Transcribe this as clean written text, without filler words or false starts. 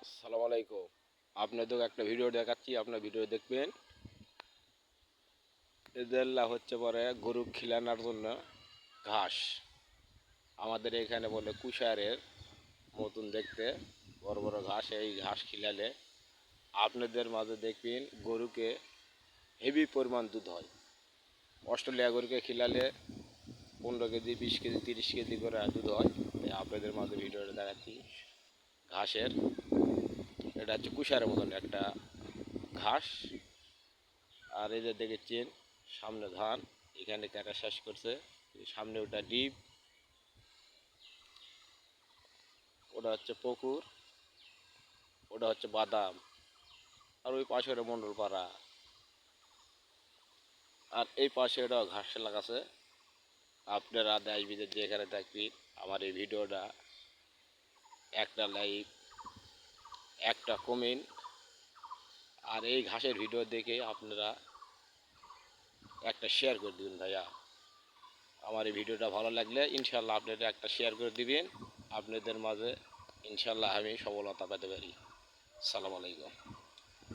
আসসালামু আলাইকুম। আপনাদের একটা ভিডিও দেখাচ্ছি, আপনার ভিডিও দেখবেন। এদেরলা হচ্ছে পরে গরু খিলানোর জন্য ঘাস, আমাদের এখানে বলে কুষারের মতন দেখতে বড় বড় ঘাস। এই ঘাস খিলালে আপনাদের মাঝে দেখবেন গরুকে হেভি পরিমাণ দুধ হয়। অস্ট্রেলিয়া গরুকে খিলালে 15 কেজি, 20 কেজি, 30 কেজি করে দুধ হয়। তাই আপনাদের মাঝে ভিডিওটা দেখাচ্ছি ঘাসের। এটা হচ্ছে কুষারের মতন একটা ঘাস। আর এই যে দেখেছেন সামনে ধান, এখানে কাটা শেষ করছে, সামনে ওটা ডিপ, ওটা হচ্ছে পুকুর, ওটা হচ্ছে বাদাম, আর ওই পাশে ওটা মন্ডল পাড়া, আর এই পাশে ওটা ঘাস লাগাছে। আপনারা দেশ বিদেশ যেখানে থাকবেন আমার এই ভিডিওটা একটা লাইক, একটা কমেন্ট, আর এই ঘাসের ভিডিও দেখে আপনারা একটা শেয়ার করে দিবেন ভাইয়া। আমার এই ভিডিওটা ভালো লাগলে ইনশাল্লাহ আপনারা একটা শেয়ার করে দিবেন। আপনাদের মাঝে ইনশাল্লাহ আমি সফলতা পেতে পারি। আসসালামু আলাইকুম।